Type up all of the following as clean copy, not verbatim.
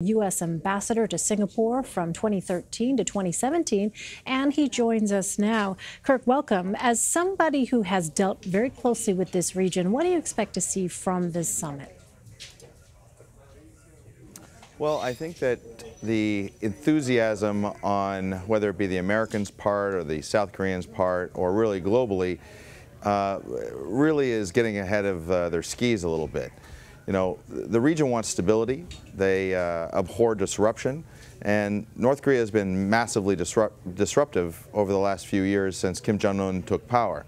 U.S. ambassador to Singapore from 2013 to 2017, and he joins us now. Kirk, welcome. As somebody who has dealt very closely with this region, what do you expect to see from this summit? Well, I think that the enthusiasm on whether it be the Americans' part or the South Koreans' part or really globally really is getting ahead of their skis a little bit. You know, the region wants stability. They abhor disruption. And North Korea has been massively disruptive over the last few years since Kim Jong Un took power.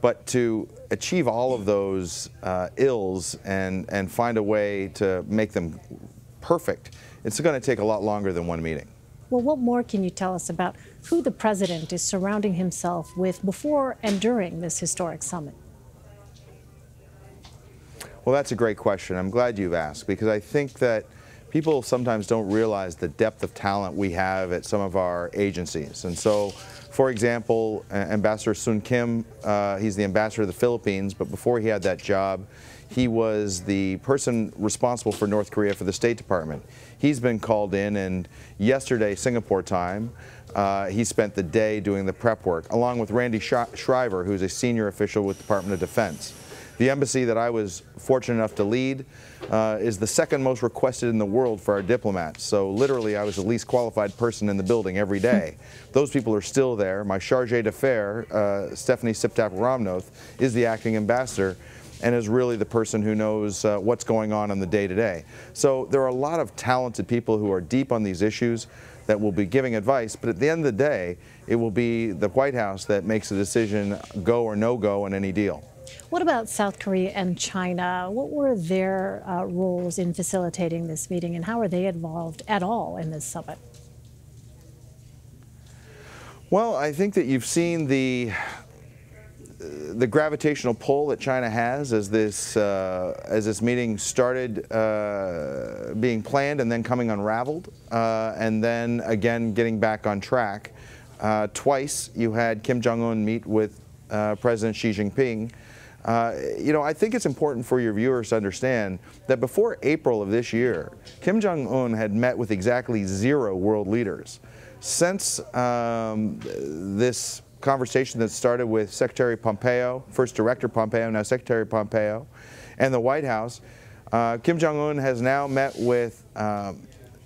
But to achieve all of those ills and find a way to make them perfect, it's going to take a lot longer than one meeting. Well, what more can you tell us about who the president is surrounding himself with before and during this historic summit? Well, that's a great question. I'm glad you've asked, because I think that people sometimes don't realize the depth of talent we have at some of our agencies. And so, for example, Ambassador Sun Kim, he's the ambassador to the Philippines, but before he had that job, he was the person responsible for North Korea for the State Department. He's been called in, and yesterday, Singapore time, he spent the day doing the prep work, along with Randy Shriver, who's a senior official with the Department of Defense. The embassy that I was fortunate enough to lead is the second most requested in the world for our diplomats. So literally, I was the least qualified person in the building every day. Those people are still there. My charge d'affaires, Stephanie Siptap-Ramnoth, is the acting ambassador and is really the person who knows what's going on the day-to-day. So there are a lot of talented people who are deep on these issues that will be giving advice, but at the end of the day, it will be the White House that makes a decision, go or no go on any deal. What about South Korea and China? What were their roles in facilitating this meeting, and how are they involved at all in this summit? Well, I think that you've seen the gravitational pull that China has as this meeting started being planned and then coming unraveled, and then again getting back on track. Twice you had Kim Jong Un meet with President Xi Jinping. You know, I think it's important for your viewers to understand that before April of this year, Kim Jong Un had met with exactly 0 world leaders. Since this conversation that started with Secretary Pompeo, first Director Pompeo, now Secretary Pompeo, and the White House, Kim Jong Un has now met with the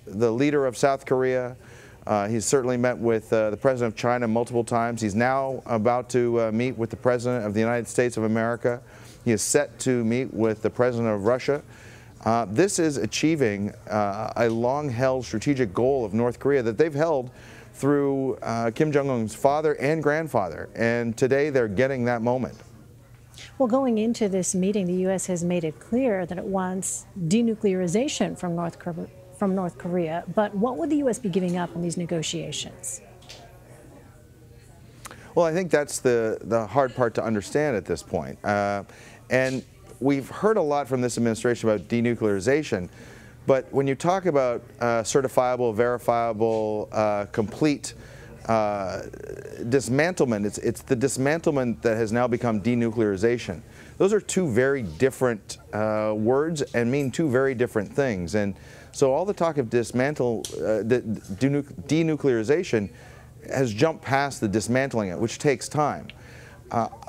leader of South Korea. He's certainly met with the President of China multiple times. He's now about to meet with the President of the United States of America. He is set to meet with the President of Russia. This is achieving a long-held strategic goal of North Korea that they've held through Kim Jong-un's father and grandfather, and today they're getting that moment. Well, going into this meeting, the U.S. has made it clear that it wants denuclearization from North Korea, but what would the U.S. be giving up in these negotiations? Well, I think that's the hard part to understand at this point. And we've heard a lot from this administration about denuclearization, but when you talk about certifiable, verifiable, complete dismantlement, it's the dismantlement that has now become denuclearization. Those are two very different words and mean two very different things. And so all the talk of denuclearization has jumped past the dismantling it, which takes time.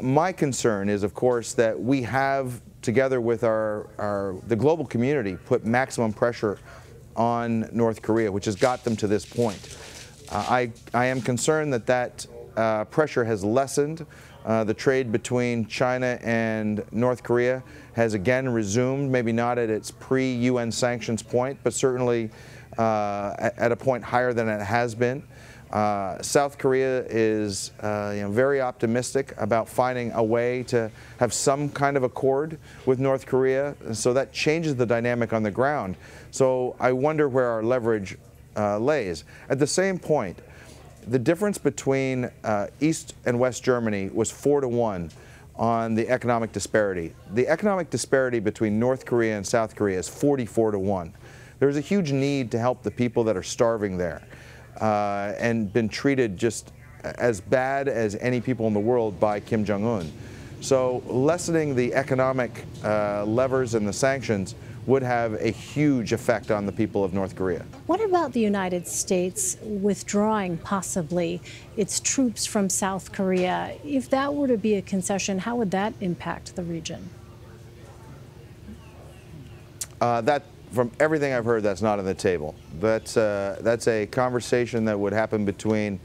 My concern is, of course, that we have, together with the global community, put maximum pressure on North Korea, which has got them to this point. I am concerned that pressure has lessened. The trade between China and North Korea has again resumed, maybe not at its pre-UN sanctions point, but certainly at a point higher than it has been. South Korea is very optimistic about finding a way to have some kind of accord with North Korea, so that changes the dynamic on the ground. So I wonder where our leverage lays. At the same point, the difference between East and West Germany was 4-to-1 on the economic disparity. The economic disparity between North Korea and South Korea is 44-to-1. There's a huge need to help the people that are starving there and been treated just as bad as any people in the world by Kim Jong Un. So lessening the economic levers and the sanctions would have a huge effect on the people of North Korea. What about the United States withdrawing possibly its troops from South Korea? If that were to be a concession, how would that impact the region? From everything I've heard, that's not on the table. That's a conversation that would happen between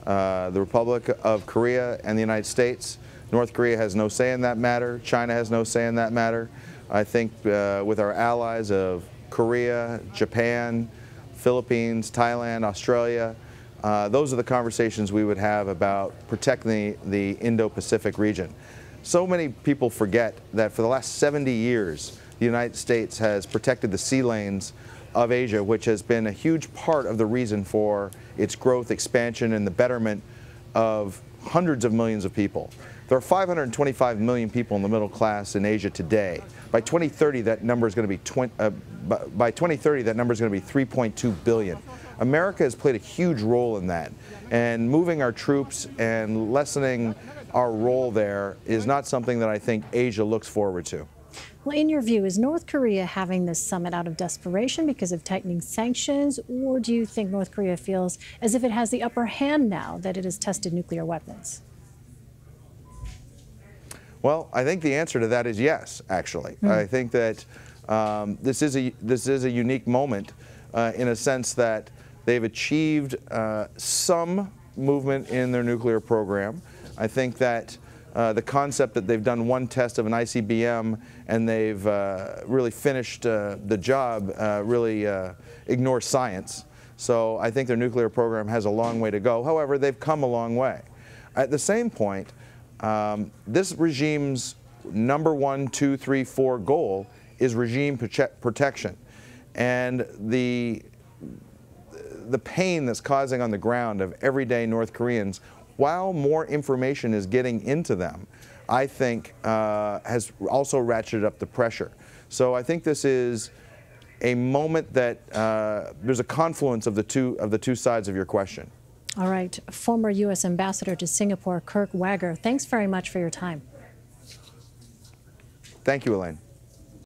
the Republic of Korea and the United States. North Korea has no say in that matter. China has no say in that matter. I think with our allies of Korea, Japan, Philippines, Thailand, Australia, those are the conversations we would have about protecting the Indo-Pacific region. So many people forget that for the last 70 years, the United States has protected the sea lanes of Asia, which has been a huge part of the reason for its growth, expansion, and the betterment of hundreds of millions of people. There are 525 million people in the middle class in Asia today. By 2030, that number is going to be 3.2 billion. America has played a huge role in that, and moving our troops and lessening our role there is not something that I think Asia looks forward to. Well, in your view, is North Korea having this summit out of desperation because of tightening sanctions, or do you think North Korea feels as if it has the upper hand now that it has tested nuclear weapons? Well, I think the answer to that is yes, actually. I think that this is a unique moment in a sense that they've achieved some movement in their nuclear program. I think that the concept that they've done one test of an ICBM and they've really finished the job really ignores science. So I think their nuclear program has a long way to go. However, they've come a long way. At the same point, this regime's number 1, 2, 3, 4 goal is regime protection. And the pain that's causing on the ground of everyday North Koreans, while more information is getting into them, I think has also ratcheted up the pressure. So I think this is a moment that there's a confluence of the two sides of your question. All right. Former U.S. Ambassador to Singapore, Kirk Wagar, thanks very much for your time. Thank you, Elaine.